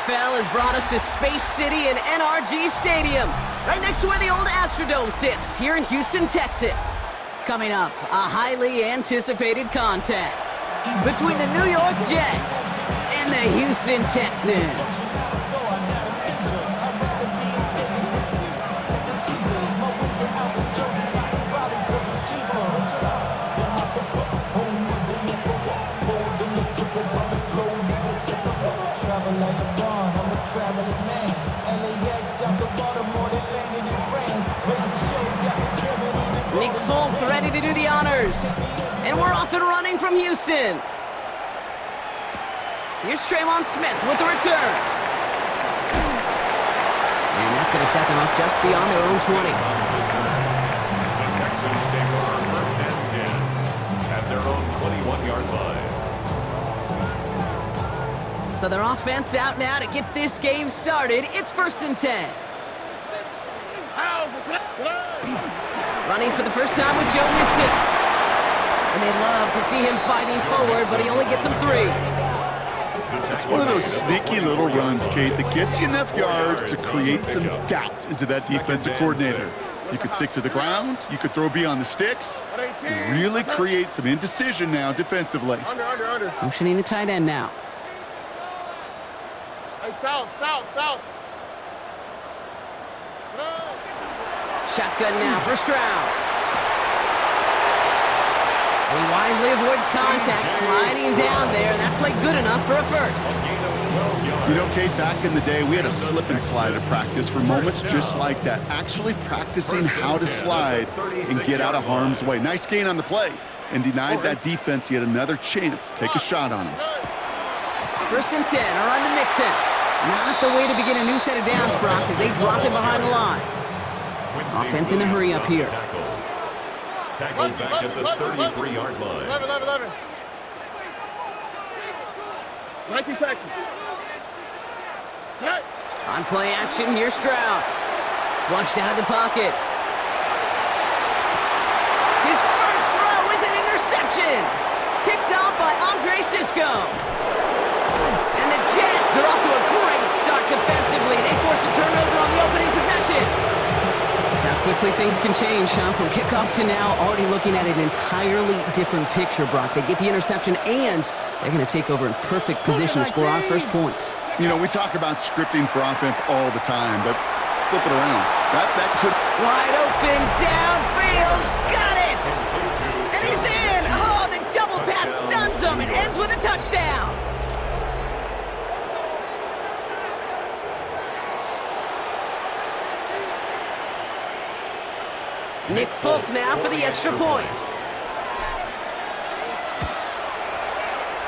NFL has brought us to Space City and NRG Stadium, right next to where the old Astrodome sits, here in Houston, Texas. Coming up, a highly anticipated contest between the New York Jets and the Houston Texans. Nick Folk ready to do the honors. And we're off and running from Houston. Here's Tremon Smith with the return. And that's going to set them up just beyond their own 20. The Texans take over first and 10 at their own 21-yard line. So their offense out now to get this game started. It's first and 10. Running for the first time with Joe Mixon. And they'd love to see him fighting forward, but he only gets him 3. That's one of those sneaky little runs, Kate, that gets you enough yards to create some doubt into that defensive coordinator. You could stick to the ground, you could throw beyond the sticks, and really create some indecision now defensively. Motioning the tight end now. Hey, south. Shotgun now, first round. He wisely avoids contact, sliding down there, and that played good enough for a first. You know, Kate, back in the day, we had a slip and slide at practice for moments just like that. Actually practicing how to slide and get out of harm's way. Nice gain on the play, and denied that defense yet another chance to take a shot on him. First and 10, a run to Mixon. Not the way to begin a new set of downs, Brock, as they drop him behind the line. Offense in the hurry up here. Tackled back at the 33-yard line. 11. 19 Texans. On play action, here's Stroud. Flushed out of the pocket. His first throw is an interception. Picked off by Andre Sisco. And the Jets are off to a great start defensively. They force a turnover on the opening possession. How quickly things can change, huh? From kickoff to now, already looking at an entirely different picture, Brock. They get the interception, and they're going to take over in perfect position to score our first points. You know, we talk about scripting for offense all the time, but flip it around. That could... Wide open, downfield, got it! And he's in! Oh, the double pass stuns him and ends with a touchdown! Nick Folk now for the extra point.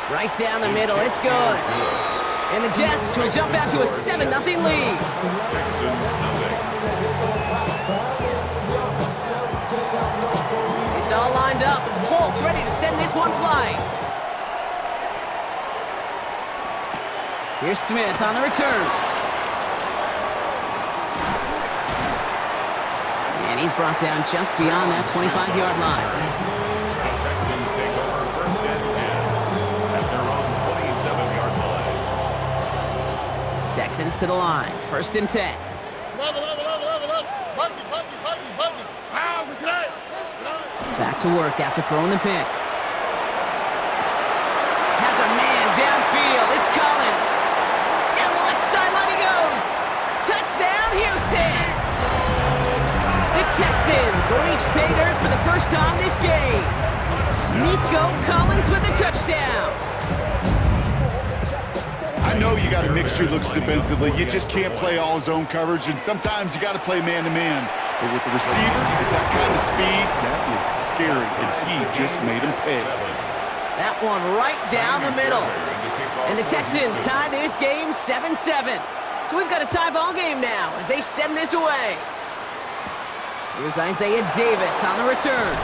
Right down the middle, it's good. And the Jets will jump out to a 7-0 lead. Texans nothing. It's all lined up. Folk ready to send this one flying. Here's Smith on the return. And he's brought down just beyond that 25-yard line. The Texans take over first and 10 at their own 27-yard line. Texans to the line. First and 10. Back to work after throwing the pick. Has a man downfield. It's Collins. Down the left sideline he goes. Touchdown, Houston. The Texans reach pay dirt for the first time this game. Nico Collins with a touchdown. I know you got to mix your looks defensively. You just can't play all zone coverage, and sometimes you got to play man-to-man. But with the receiver, with that kind of speed, that is scary, and he just made him pay. That one right down the middle. And the Texans tie this game 7-7. So we've got a tie ball game now as they send this away. Here's Isaiah Davis on the return.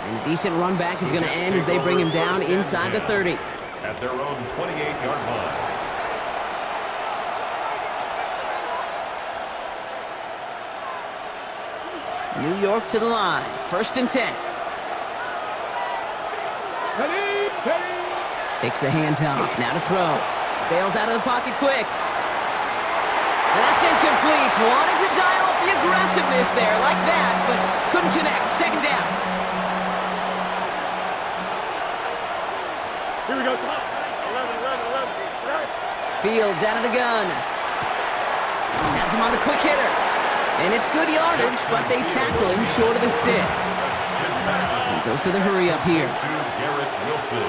And a decent run back is going to end as they bring him down inside the 30. At their own 28-yard line. New York to the line. First and 10. Takes the handoff. Now to throw. Bails out of the pocket quick. And that's incomplete. Wanted to dial up the aggressiveness there like that, but couldn't connect. Second down. Here we go, son. 11. Right. Fields out of the gun. Has him on the quick hitter. And it's good yardage, but they tackle him short of the sticks. Dose of the hurry up here. To Garrett Wilson.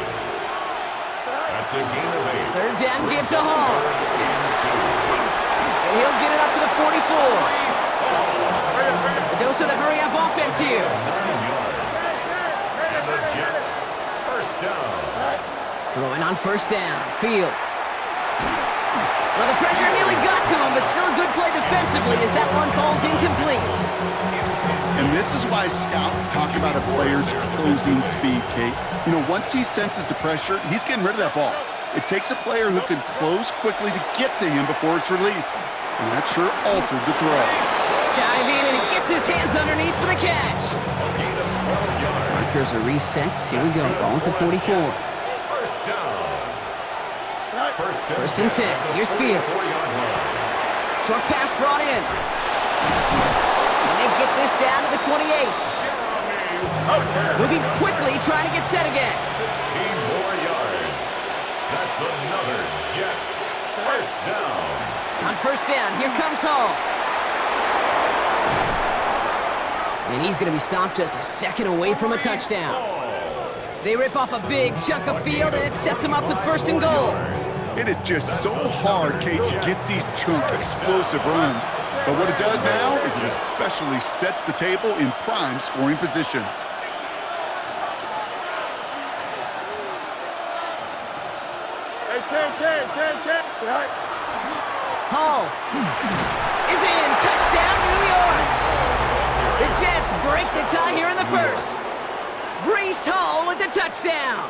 That's a gain of 8. Third down give to Hall. And he'll get it up to the 44. A dose of the hurry up offense here. 9 yards. And the Jets, first down. Throwing on first down. Fields. Well, the pressure nearly got to him, but still a good play defensively as that one falls incomplete. And this is why scouts talk about a player's closing speed, Kate. You know, once he senses the pressure, he's getting rid of that ball. It takes a player who can close quickly to get to him before it's released. And that sure altered the throw. Dive in, and he gets his hands underneath for the catch. A gain of 12 yards. Markers are reset. Here we go. Ball at the 44. First down. First and 10. Here's Fields. Short pass brought in. And they get this down to the 28. Moving quickly, trying to get set again. 16 more yards. That's another Jets. First down. On first down, here comes Hall. And he's going to be stopped just a second away from a touchdown. They rip off a big chunk of field, and it sets them up with first and goal. It is just so hard, Kate, to get these chunk, explosive runs. But what it does now is it especially sets the table in prime scoring position. Hey, Ken. Right. Hall is in. Touchdown, New York. The Jets break the tie here in the first. Breece Hall with the touchdown.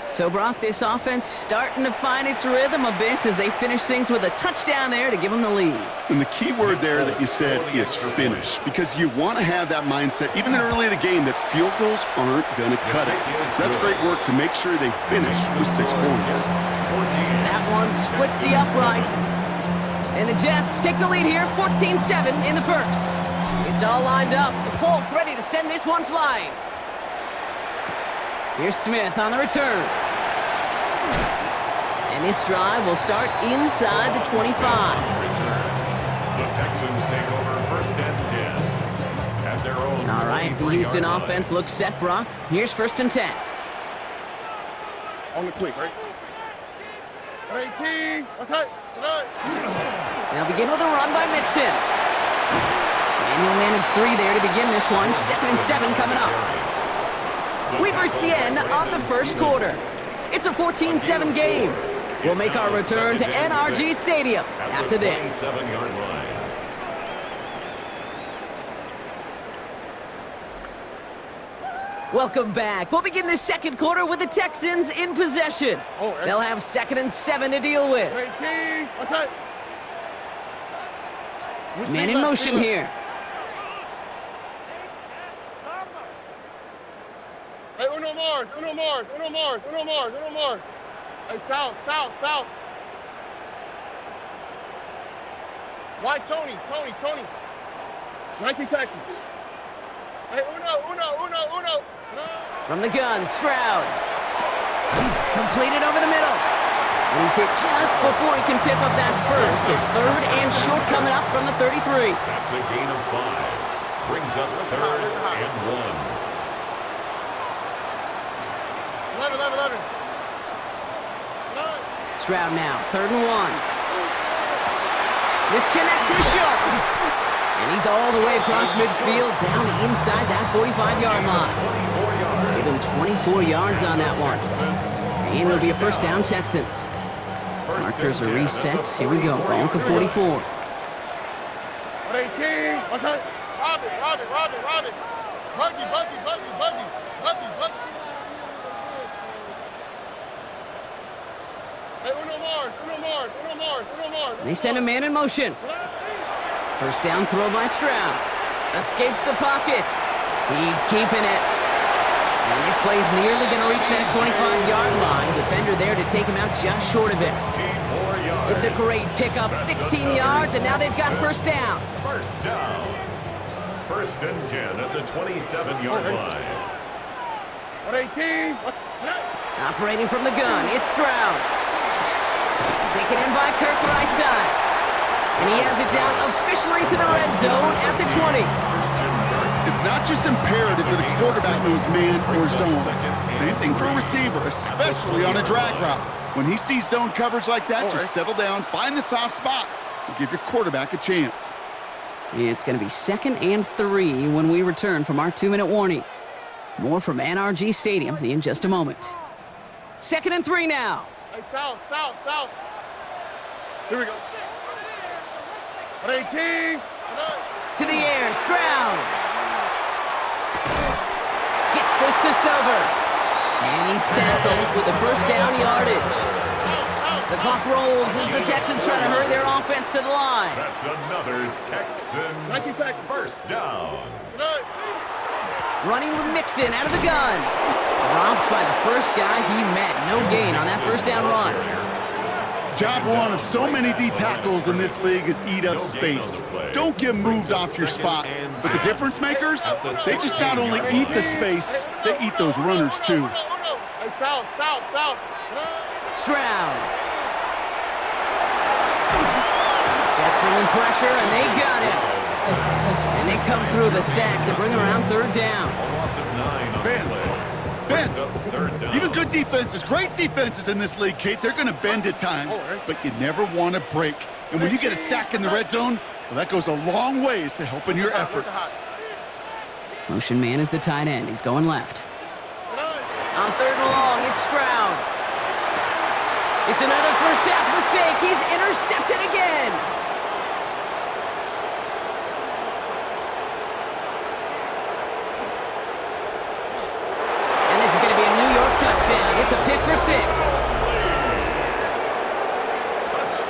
So, Brock, this offense starting to find its rhythm a bit as they finish things with a touchdown there to give them the lead. And the key word there that you said is finish, because you want to have that mindset, even early in the game, that field goals aren't going to cut it. So that's great work to make sure they finish with 6 points. That one splits the uprights. And the Jets take the lead here, 14-7 in the first. It's all lined up. Folk ready to send this one flying. Here's Smith on the return. And this drive will start inside the 25. The Texans take over first and 10. At their own. All right, the Houston offense looks set, Brock. Here's first and 10. On the quick, right? 18. What's that? They'll begin with a run by Mixon. And he'll manage 3 there to begin this one. 2nd and 7 coming up. We've reached the end of the first quarter. It's a 14-7 game. We'll make our return to NRG Stadium after this. 7-yard line. Welcome back. We'll begin the second quarter with the Texans in possession. They'll have 2nd and 7 to deal with. 18. What's that? Man in motion here. Hey, Uno Mars. Hey, south. Why Tony? 19 Texans. Hey, Uno. From the gun, Stroud. Completed over the middle. And he's hit just before he can pick up that first. So 3rd and short coming up from the 33. That's a gain of 5. Brings up 3rd and 1. 11. Stroud now, 3rd and 1. This connects with Schultz. And he's all the way across midfield, down inside that 45-yard line. Give him 24 yards on that one. And it'll be a first down, Texans. Markers are reset. Here we go, ball at the 44. 18. What's that? Robin. Buggy. Hey, Uno Mars. They send a man in motion. First down throw by Stroud. Escapes the pocket. He's keeping it. And this play's nearly going to reach that 25-yard line. Defender there to take him out just short of it. It's a great pickup, 16 yards, and now they've got first down. First down. First and 10 at the 27-yard line. 18. Operating from the gun, it's Stroud. Taken in by Kirk right side. And he has it down officially to the red zone at the 20. It's not just imperative that a quarterback knows man or zone. Same thing for a receiver, especially on a drag route. When he sees zone coverage like that, just settle down, find the soft spot, and give your quarterback a chance. It's going to be 2nd and 3 when we return from our 2-minute warning. More from NRG Stadium in just a moment. 2nd and 3 now. Hey, south. Here we go. 18. To the air, Stroud. Gets this to Stover. And he's tackled with the first down yardage. The clock rolls as the Texans try to hurry their offense to the line. That's another Texans first down. Running with Mixon out of the gun. Dropped by the first guy he met. No gain on that first down run. Job one of so many D tackles in this league is eat up space. Don't get moved off your spot. But the difference makers, they just not only eat the space, they eat those runners too. Hey, south. Stroud. That's bringing pressure, and they got him. And they come through the sack to bring around 3rd down. Bend. Even good defenses, great defenses in this league, Kate, they're going to bend at times, but you never want to break. And when you get a sack in the red zone, well, that goes a long ways to helping your efforts. Motion man is the tight end. He's going left. On 3rd and long, it's Stroud. It's another first half mistake. He's intercepted again. And this is going to be a New York touchdown. It's a pick for 6.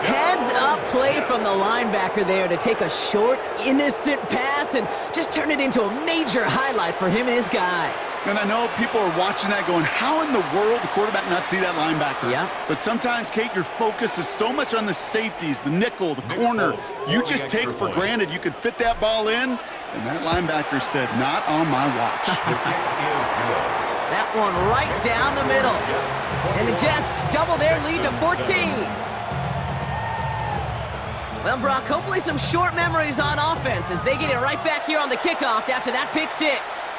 Heads up play from the linebacker there to take a short, innocent pass and just turn it into a major highlight for him and his guys. And I know people are watching that going, how in the world the quarterback not see that linebacker? Yeah. But sometimes, Kate, your focus is so much on the safeties, the nickel, the corner. You just take for granted you could fit that ball in, and that linebacker said, not on my watch. That one right down the middle. And the Jets double their lead to 14. Well, Brock, hopefully some short memories on offense as they get it right back here on the kickoff after that pick 6.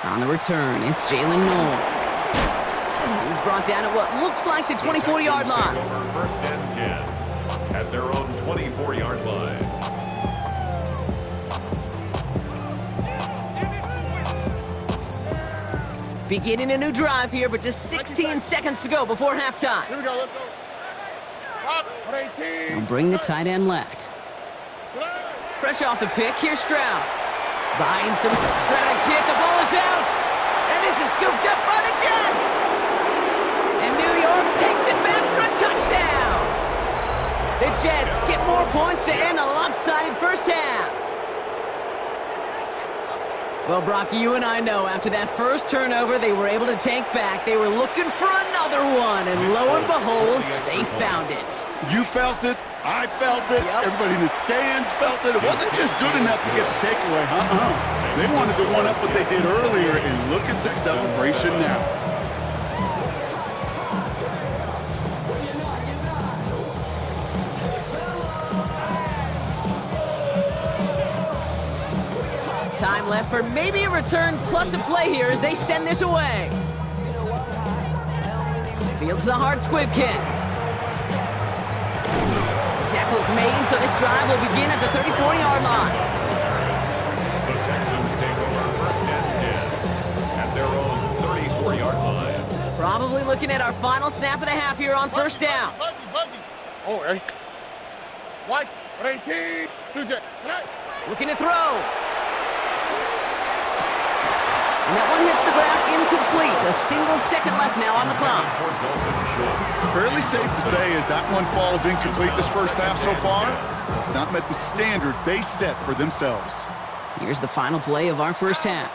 On the return, it's Jalen Noel. He's brought down at what looks like the 24-yard line. First and 10 at their own 24-yard line. Beginning a new drive here, but just 16 seconds to go before halftime. Here we go, let's go. They'll bring the tight end left. Fresh off the pick, here's Stroud. Buying some. Stroud is hit, the ball is out. And this is scooped up by the Jets. And New York takes it back for a touchdown. The Jets get more points to end a lopsided first half. Well, Brock, you and I know after that first turnover they were able to take back. They were looking for another one, and lo and behold, they found it. You felt it. I felt it. Yep. Everybody in the stands felt it. It wasn't just good enough to get the takeaway. They wanted to one-up what they did earlier, and look at the celebration now. Time left for maybe a return plus a play here as they send this away. Fields the hard squib kick. Tackle's made, so this drive will begin at the 34-yard line. The Texans take over first and 10 at their own 34-yard line. Probably looking at our final snap of the half here on first down. Buggy. Oh, right. White, 18, 2 Jet. Looking to throw. And that one hits the ground incomplete. A single second left now on the clock. Fairly safe to say as that one falls incomplete this first half so far, it's not met the standard they set for themselves. Here's the final play of our first half.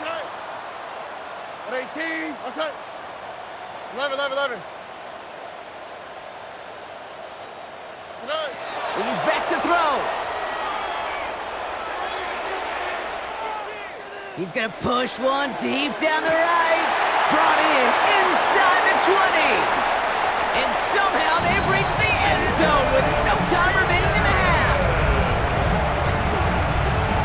18. What's that? 11. He's back to throw. He's going to push one deep down the right. Brought in inside the 20. And somehow they've reached the end zone with no time remaining in the half.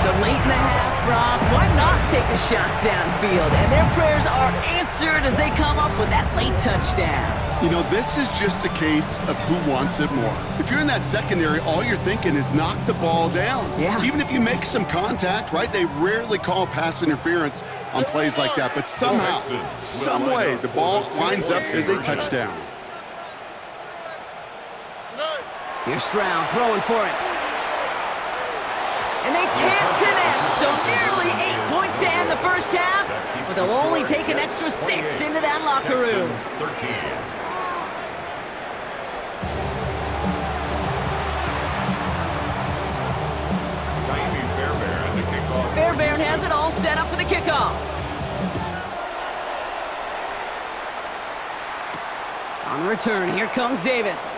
So late in the half, Brock, why not take a shot downfield? And their prayers are answered as they come up with that late touchdown. You know, this is just a case of who wants it more. If you're in that secondary, all you're thinking is knock the ball down. Yeah. Even if you make some contact, right? They rarely call pass interference on plays like that. But somehow, some way, the ball winds up as a touchdown. Here's Stroud throwing for it. And they can't connect, so nearly 8 points to end the first half, but they'll only take an extra 6 into that locker room. Fairbairn has it all set up for the kickoff. On the return, here comes Davis.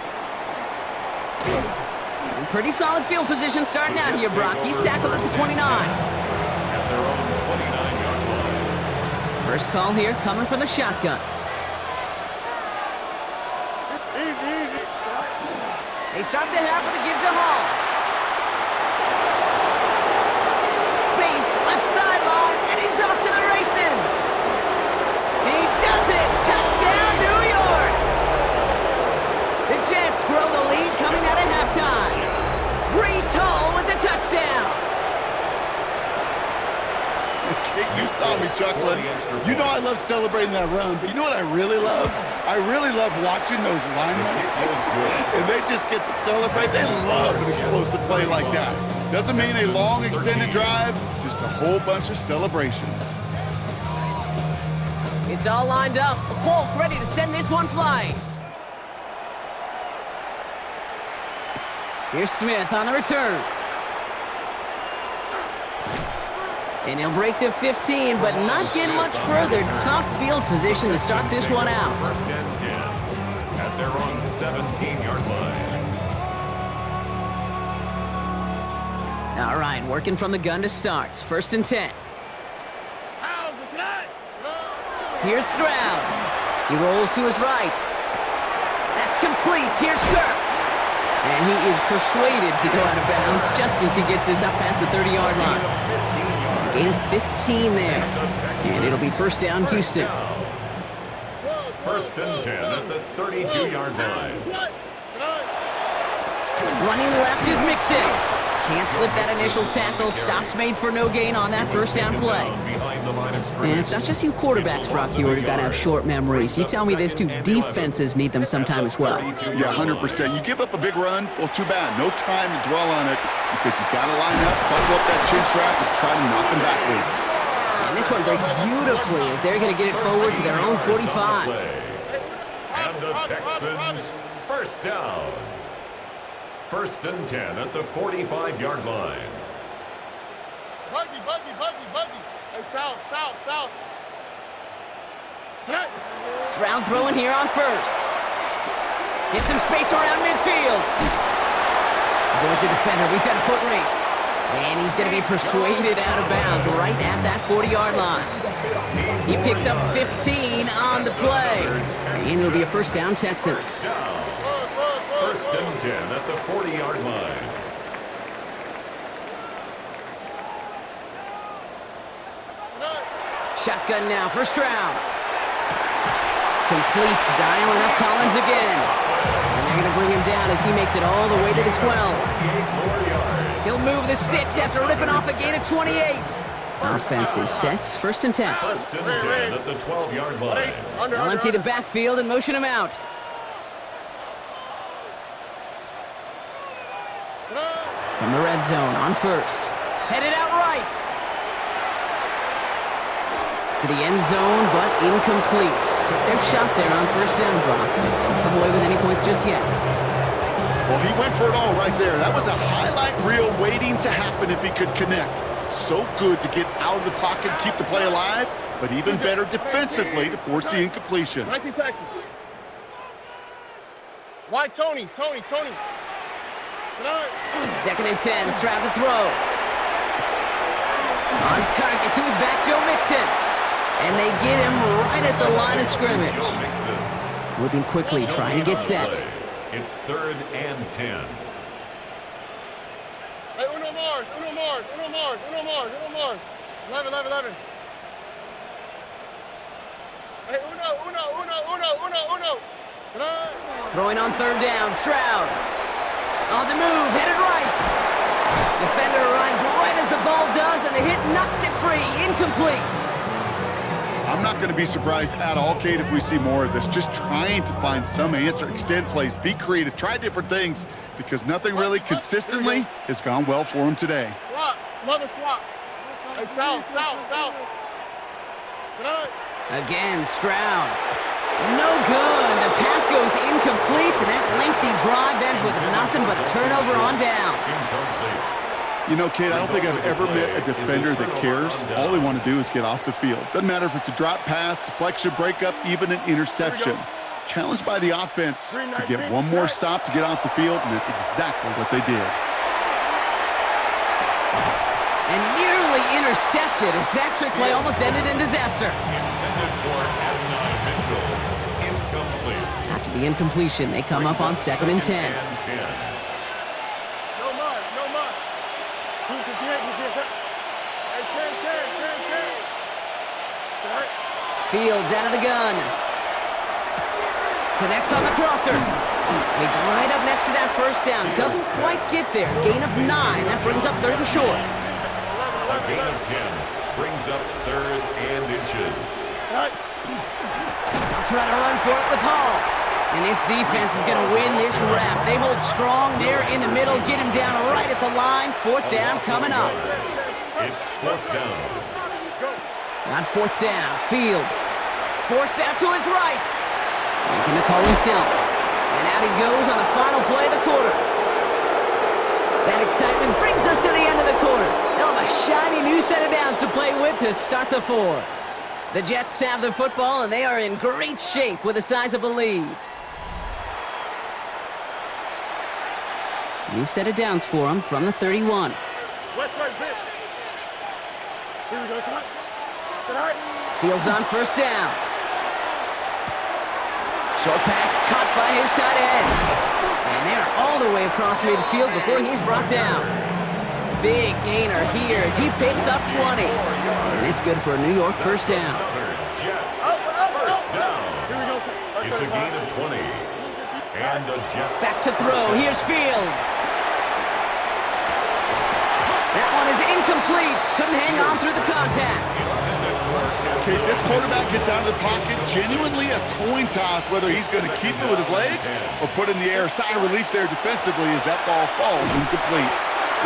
In pretty solid field position starting out here, Brock. He's tackled at the 29. At their own 29-yard line. First call here coming from the shotgun. Easy. They start the half with a give to Hall. Space, left sideline, and he's off to the races. He does it! Touchdown, New York! The Jets grow the lead coming out of halftime. Breece Hall with the touchdown. You saw me chuckling. You know I love celebrating that run, but you know what I really love? I really love watching those linemen. And they just get to celebrate. They love an explosive play like that. Doesn't mean a long extended drive, just a whole bunch of celebration. It's all lined up. Folk ready to send this one flying. Here's Smith on the return. And he'll break the 15, but not get much further. Tough field position to start this one out. First and 10 at their own 17-yard line. All right, working from the gun to start. First and 10. Here's Stroud. He rolls to his right. That's complete. Here's Kirk. And he is persuaded to go out of bounds just as he gets this up past the 30-yard line. Gain of 15 there. And it'll be first down, Houston. First and 10 at the 32-yard line. Running left is Mixon. Can't slip that initial tackle. Stops made for no gain on that first down play. And it's not just you quarterbacks, Brock, who got to have short memories. You tell me this too, defenses need them sometime as well. Yeah, 100%. You give up a big run, well, too bad. No time to dwell on it because you got to line up, buckle up that chin strap, and try to knock them backwards. And this one breaks beautifully as they're going to get it forward to their own 45. And the Texans first down. First and 10 at the 45-yard line. Buggy. Hey, south. Stroud throwing here on first. Hit some space around midfield. Avoids a defender. We've got a foot race. And he's going to be persuaded out of bounds right at that 40-yard line. He picks up 15 on the play. And it'll be a first down, Texans. First and 10 at the 40-yard line. Shotgun now for Stroud. Completes, dialing up Collins again. And they're going to bring him down as he makes it all the way to the 12. He'll move the sticks after ripping off a gain of 28. Offense is set. First and 10. First and 10 at the 12-yard line. They'll empty the backfield and motion him out. From the red zone on first. Headed out right. To the end zone, but incomplete. Took their shot there on first down, Brock. Don't come away with any points just yet. Well, he went for it all right there. That was a highlight reel waiting to happen if he could connect. So good to get out of the pocket, keep the play alive, but even better defensively to force the incompletion. 19 Texas. Why Tony? Tony. Second and 10, Stroud to throw. On target to his back, Joe Mixon. And they get him right at the line of scrimmage. Moving quickly, trying to get set. It's 3rd and 10. Hey, Uno Mars. 11. Hey, Uno. Throwing on 3rd down, Stroud. On the move, headed right. Defender arrives right as the ball does, and the hit knocks it free. Incomplete. I'm not going to be surprised at all, Kate, if we see more of this. Just trying to find some answer, extend plays, be creative, try different things, because nothing really consistently has gone well for him today. Swap. Love a swap. Hey, South. Again, Stroud. No good. The pass goes incomplete, and that lengthy drive ends with nothing but a turnover on downs. You know, Kate, I don't think I've ever met a defender that cares. All they want to do is get off the field. Doesn't matter if it's a drop pass, deflection, breakup, even an interception. Challenged by the offense to get one more stop to get off the field, and that's exactly what they did. And nearly intercepted as that trick play almost ended in disaster. Intended for Adonai Mitchell. Incomplete. After the incompletion, they come up on 2nd and 10. No Mars. Who's the game? Hey, 10. Fields out of the gun. Connects on the crosser. And he's right up next to that 1st down. Doesn't quite get there. Gain of 9. That brings up 3rd and short. A gain of 10 brings up 3rd and inches. They'll try to run for it with Hall. And this defense is going to win this rap. They hold strong there in the middle, get him down right at the line. 4th down coming up. It's 4th down. On 4th down, Fields. Forced out to his right. Making the call himself. And out he goes on the final play of the quarter. That excitement brings us to the end of the quarter. They'll have a shiny new set of downs to play with to start the 4th. The Jets have the football, and they are in great shape with a sizable lead. New set of downs for them from the 31. West right fit. Here we go, Side. Fields on 1st down. Short pass caught by his tight end. And they're all the way across midfield before he's brought down. Big gainer here as he picks up 20. And it's good for a New York 1st down. Jets. 1st down. Here we go, sir. It's a gain of 20. And the Jets. Back to throw. Here's Fields. That one is incomplete. Couldn't hang on through the contact. Okay, this quarterback gets out of the pocket, genuinely a coin toss whether he's going to keep it with his legs or put it in the air. Sigh of relief there defensively as that ball falls incomplete.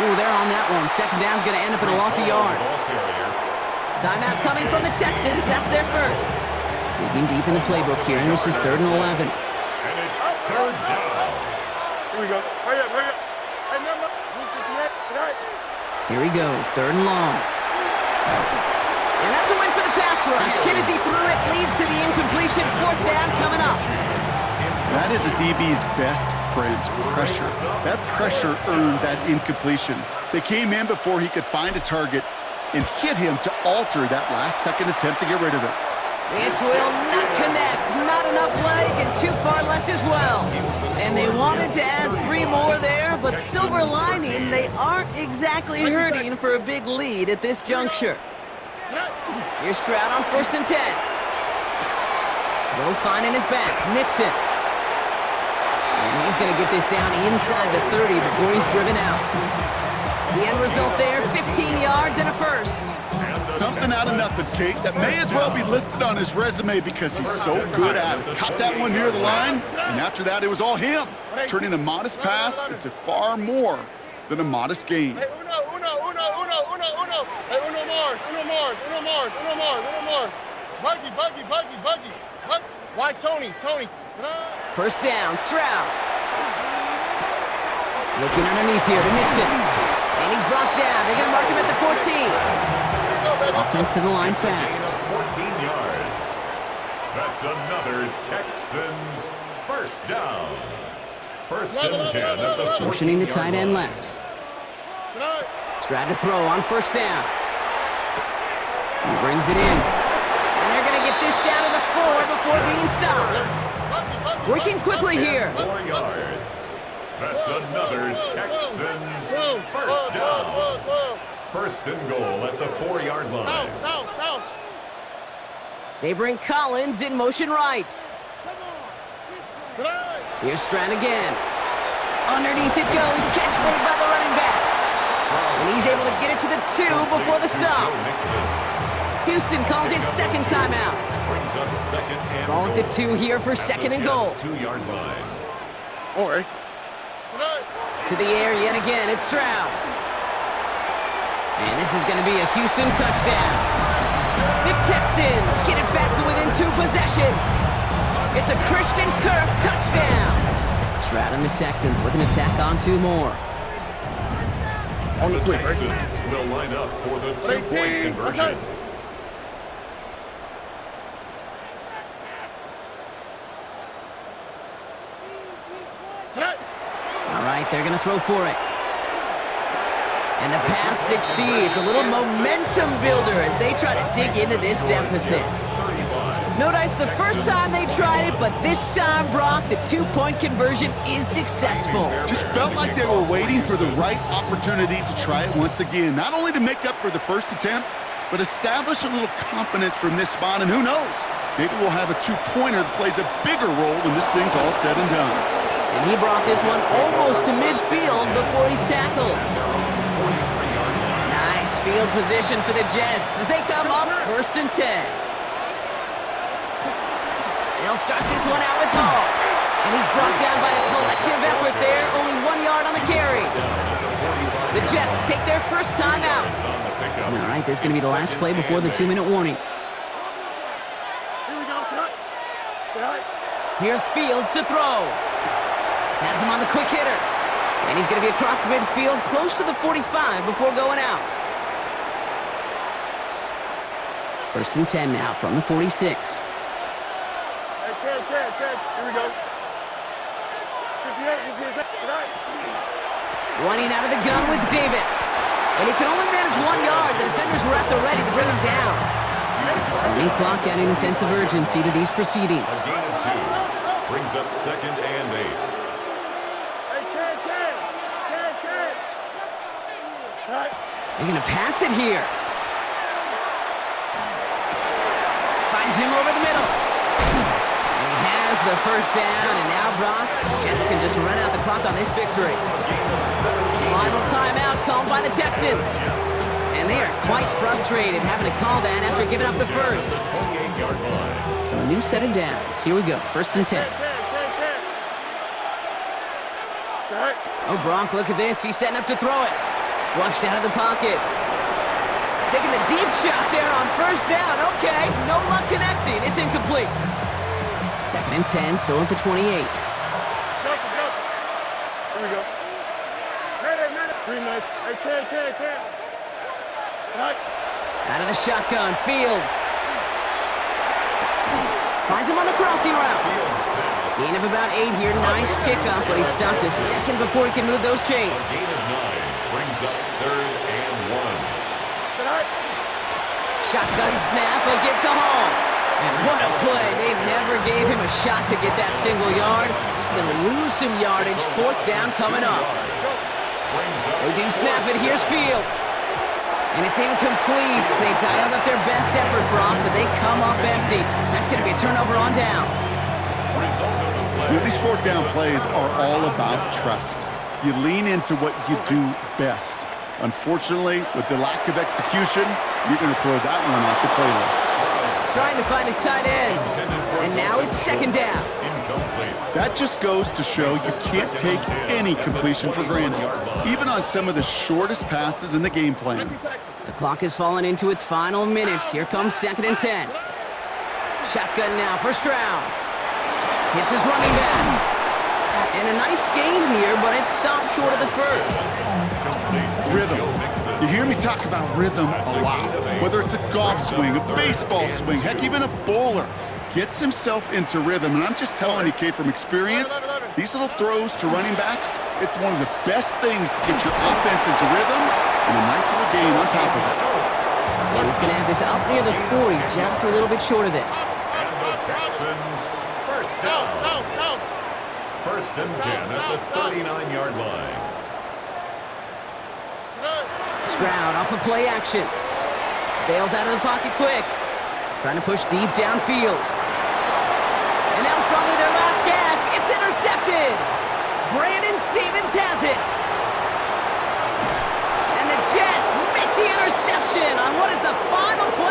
Ooh, they're on that one. 2nd down's going to end up in a loss of yards. Timeout coming from the Texans. That's their 1st. Digging deep in the playbook here, and this is 3rd and 11. And it's 3rd down. Here we go. Hurry up. Hey, number. Here he goes, 3rd and long. And that's a win for the pass rush. Hit as he threw it, leads to the incompletion. 4th down coming up. That is a DB's best friend, pressure. That pressure earned that incompletion. They came in before he could find a target and hit him to alter that last-second attempt to get rid of it. This will not connect. Not enough leg and too far left as well. And they wanted to add 3 more there, but silver lining, they aren't exactly hurting for a big lead at this juncture. Here's Stroud on 1st and 10. Low finding his back. Mixon. And he's going to get this down inside the 30 before he's driven out. The end result there, 15 yards and a 1st. Something out of nothing, Kate, that may as well be listed on his resume because he's so good at it. Caught that one near the line, and after that, it was all him, turning a modest pass into far more than a modest gain. Hey, Uno. Hey, Uno Mars. Buggy. Why Tony? 1st down, Stroud. Looking underneath here to Mixon. And he's brought down. They're going to mark him at the 14. Offense to the line fast. 14 yards. That's another Texans first down. First and 10 at the 14-yard line. Motioning the tight end left. Stroud to throw on first down. He brings it in. And they're going to get this down to the 4 before being stopped. Working quickly here. 4 yards. That's another Texans first down. First and goal at the 4-yard line. They bring Collins in motion right. Here's Stroud again. Underneath it goes. Catch made by the running back. And he's able to get it to the 2 before the stop. Houston calls it second timeout. Brings up second and Ball at the goal. 2 here for second and goal. 2-yard line. Or To the air yet again, it's Stroud. And this is going to be a Houston touchdown. The Texans get it back to within 2 possessions. It's a Christian Kirk touchdown. Stroud and the Texans looking to tack on 2 more. The Texans will line up for the 2-point conversion. All right, they're going to throw for it. And the pass succeeds. A little momentum builder as they try to dig into this deficit. No dice the first time they tried it, but this time, Brock, the 2-point conversion is successful. Just felt like they were waiting for the right opportunity to try it once again. Not only to make up for the first attempt, but establish a little confidence from this spot. And who knows, maybe we'll have a 2-pointer that plays a bigger role when this thing's all said and done. And he brought this one almost to midfield before he's tackled. Nice field position for the Jets as they come up first and 10. They'll start this one out with Hall. And he's brought down by a collective effort there. Only 1 yard on the carry. The Jets take their first time out. All right, there's going to be the last play before the 2-minute warning. Here's Fields to throw. Has him on the quick hitter. And he's going to be across midfield, close to the 45 before going out. First and 10 now from the 46. Here we go. 58, Running out of the gun with Davis. And he can only manage 1 yard. The defenders were at the ready to bring him down. Running clock adding a sense of urgency to these proceedings. A gain of 2 brings up second and 8. They're going to pass it here. Finds him over the middle. And he has the first down, and now Brock, Jets can just run out the clock on this victory. Final timeout called by the Texans. And they are quite frustrated having to call that after giving up the first. So a new set of downs. Here we go, first and 10. Oh, Brock, look at this. He's setting up to throw it. Flushed out of the pocket. Taking the deep shot there on first down. Okay, no luck connecting. It's incomplete. Second and 10, still at the 28. Here we go. Green light. Out of the shotgun, Fields. Finds him on the crossing route. Gain of about 8 here. Nice pickup, but he stopped a second before he can move those chains. Gain of 9 brings up third and 1. Shotgun snap, a give to Hall. And what a play. They never gave him a shot to get that single yard. He's going to lose some yardage. Fourth down coming up. They do snap it. Here's Fields. And it's incomplete. They dialed up their best effort, Brock, but they come up empty. That's going to be a turnover on downs. You know, these fourth down plays are all about trust. You lean into what you do best. Unfortunately, with the lack of execution, you're going to throw that one off the playlist. Trying to find his tight end. And now it's second down. That just goes to show you can't take any completion for granted, even on some of the shortest passes in the game plan. The clock has fallen into its final minutes. Here comes second and 10. Shotgun now for Stroud. Hits his running back. And a nice game here, but it stopped short of the first. Rhythm. You hear me talk about rhythm a lot. Whether it's a golf swing, a baseball swing, heck, even a bowler gets himself into rhythm. And I'm just telling you, Kate, from experience, these little throws to running backs, it's one of the best things to get your offense into rhythm and a nice little game on top of it. And he's going to have this up near the 40, just a little bit short of it. And the Texans, first down. First and 10 at the 39-yard line. Stroud off of play action. Bails out of the pocket quick. Trying to push deep downfield. And that was probably their last gasp. It's intercepted. Brandon Stevens has it. And the Jets make the interception on what is the final play